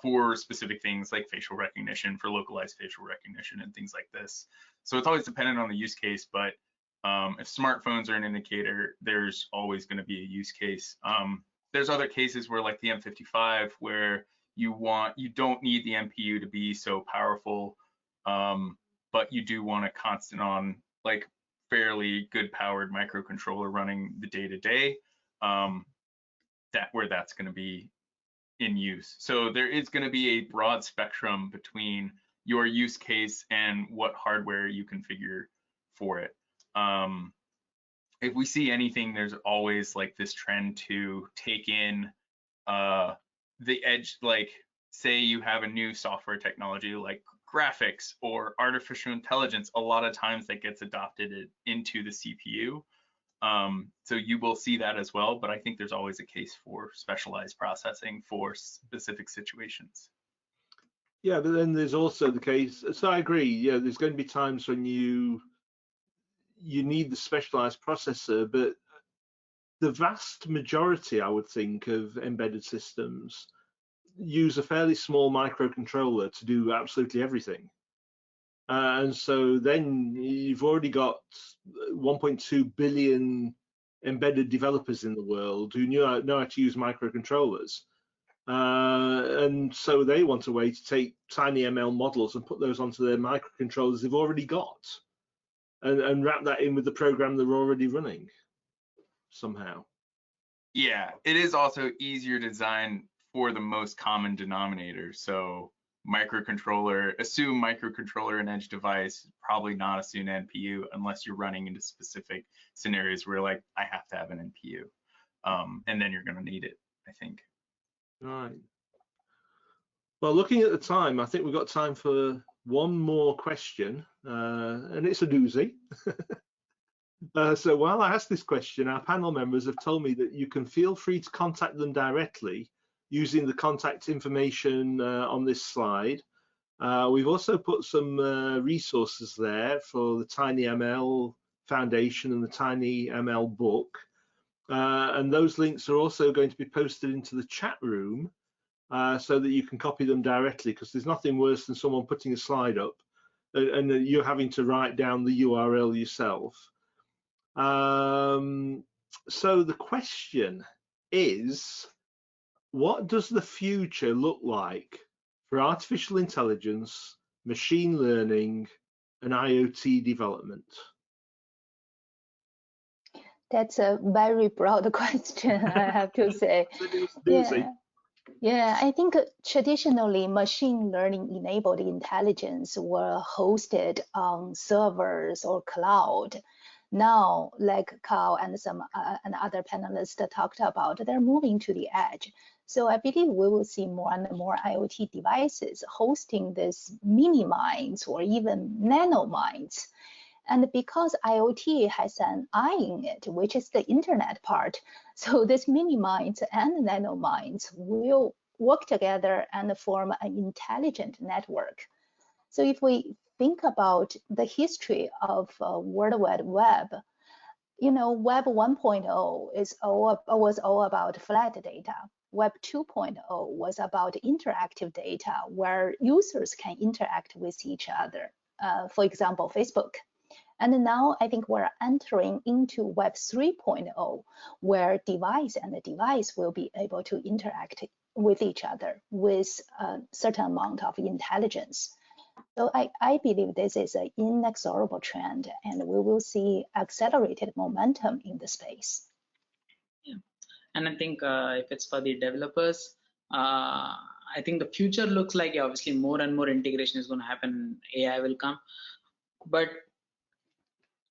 for specific things like facial recognition, for localized facial recognition and things like this. So it's always dependent on the use case, but if smartphones are an indicator, there's always going to be a use case. There's other cases where like the M55, where you don't need the NPU to be so powerful, but you do want a constant on like fairly good powered microcontroller running the day-to-day, where that's going to be in use. So there is going to be a broad spectrum between your use case and what hardware you configure for it. If we see anything, there's always like this trend to take in the edge, like say you have a new software technology like graphics or artificial intelligence, a lot of times that gets adopted into the CPU. So you will see that as well, but I think there's always a case for specialized processing for specific situations. Yeah, but then there's also the case, so I agree, yeah, there's going to be times when you need the specialized processor, but the vast majority, I would think, of embedded systems use a fairly small microcontroller to do absolutely everything. And so then you've already got 1.2 billion embedded developers in the world who know how to use microcontrollers. And so they want a way to take tiny ML models and put those onto their microcontrollers they've already got, and wrap that in with the program they're already running somehow. Yeah, it is also easier to design for the most common denominator. So assume microcontroller and edge device, probably not assume NPU unless you're running into specific scenarios where like I have to have an NPU, and then you're going to need it, I think. Right. Well, looking at the time, I think we've got time for one more question, and it's a doozy. So while I ask this question, our panel members have told me that you can feel free to contact them directly using the contact information on this slide. We've also put some resources there for the TinyML Foundation and the TinyML book. And those links are also going to be posted into the chat room so that you can copy them directly, because there's nothing worse than someone putting a slide up and you're having to write down the URL yourself. So the question is, what does the future look like for artificial intelligence, machine learning, and IoT development? That's a very broad question, I have to say. Yeah, I think traditionally machine learning enabled intelligence were hosted on servers or cloud. Now, like Carl and some and other panelists talked about, they're moving to the edge. So I believe we will see more and more IoT devices hosting these mini minds or even nano minds. And because IoT has an I in it, which is the internet part, so these mini minds and nano minds will work together and form an intelligent network. So if we think about the history of World Wide Web, Web 1.0 was all about flat data. Web 2.0 was about interactive data where users can interact with each other. For example, Facebook. And now I think we're entering into Web 3.0, where device and the device will be able to interact with each other with a certain amount of intelligence. So I believe this is an inexorable trend, and we will see accelerated momentum in the space. Yeah. And I think if it's for the developers, I think the future looks like obviously more and more integration is going to happen. AI will come, but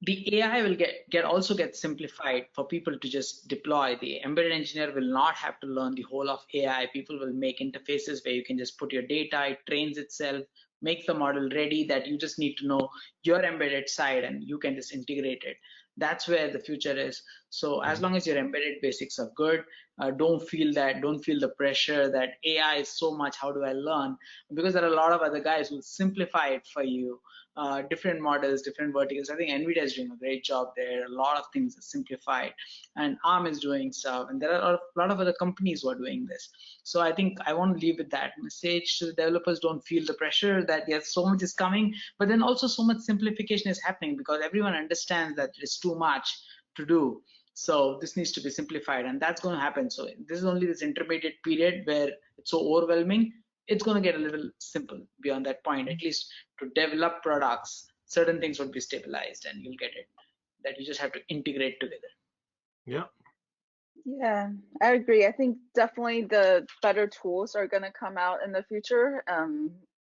the AI will also get simplified for people to just deploy. The embedded engineer will not have to learn the whole of AI. People will make interfaces where you can just put your data, it trains itself, make the model ready, that you just need to know your embedded side and you can just integrate it. That's where the future is. So as long as your embedded basics are good, don't feel the pressure that AI is so much, how do I learn? Because there are a lot of other guys who simplify it for you. Different models, different verticals. I think NVIDIA is doing a great job there. A lot of things are simplified, and ARM is doing stuff, and there are a lot of other companies who are doing this. So I think I want to leave with that message to the developers. Don't feel the pressure that yes, so much is coming, but then also so much simplification is happening because everyone understands that it's too much to do. So this needs to be simplified, and that's going to happen. So this is only this intermediate period where it's so overwhelming. It's going to get a little simple beyond that point. At least to develop products, certain things would be stabilized and you'll get it, that you just have to integrate together. Yeah, I agree. I think definitely the better tools are going to come out in the future.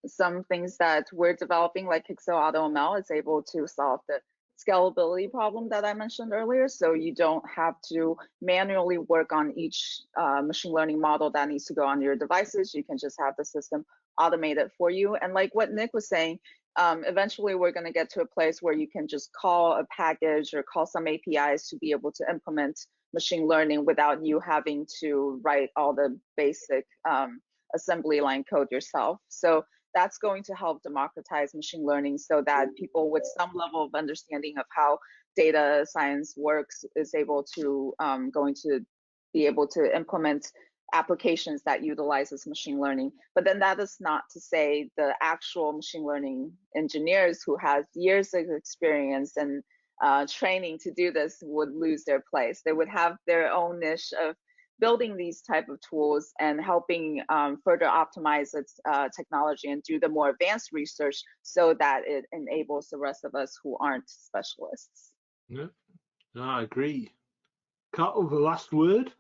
Some things that we're developing, like Pixel AutoML, is able to solve the scalability problem that I mentioned earlier. So you don't have to manually work on each machine learning model that needs to go on your devices. You can just have the system automate it for you. And like what Nick was saying, eventually we're going to get to a place where you can just call a package or call some APIs to be able to implement machine learning without you having to write all the basic assembly line code yourself. So that's going to help democratize machine learning so that people with some level of understanding of how data science works is able to going to be able to implement applications that utilizes machine learning. But then that is not to say the actual machine learning engineers who have years of experience and training to do this would lose their place. They would have their own niche of building these type of tools and helping further optimize its technology and do the more advanced research so that it enables the rest of us who aren't specialists. Yeah, no, I agree. Carl, the last word?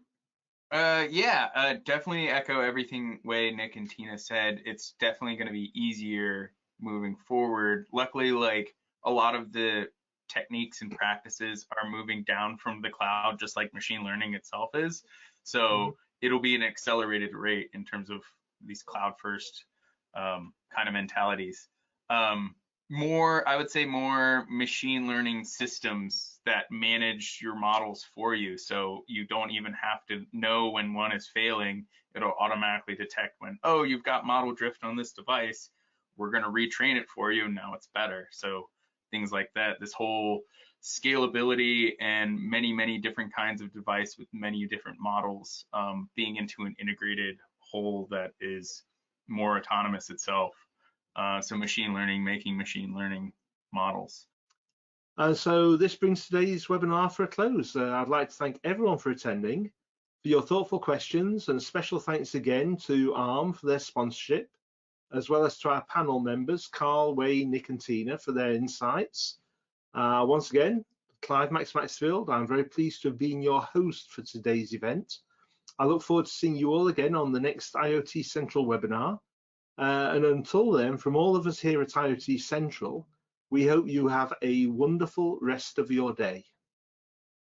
Definitely echo everything Wei, Nick, and Tina said. It's definitely going to be easier moving forward. Luckily, like a lot of the techniques and practices are moving down from the cloud, just like machine learning itself is. So it'll be an accelerated rate in terms of these cloud first kind of mentalities. I would say more machine learning systems that manage your models for you. So you don't even have to know when one is failing. It'll automatically detect when, oh, you've got model drift on this device. We're going to retrain it for you. Now it's better. So things like that, this whole scalability and many different kinds of device with many different models being into an integrated whole that is more autonomous itself. So machine learning, making machine learning models. So this brings today's webinar for a close. I'd like to thank everyone for attending, for your thoughtful questions, and special thanks again to ARM for their sponsorship, as well as to our panel members, Carl, Wei, Nick, and Tina, for their insights. Once again, Clive Maxfield, I'm very pleased to have been your host for today's event. I look forward to seeing you all again on the next IoT Central webinar. And until then, from all of us here at IoT Central, we hope you have a wonderful rest of your day.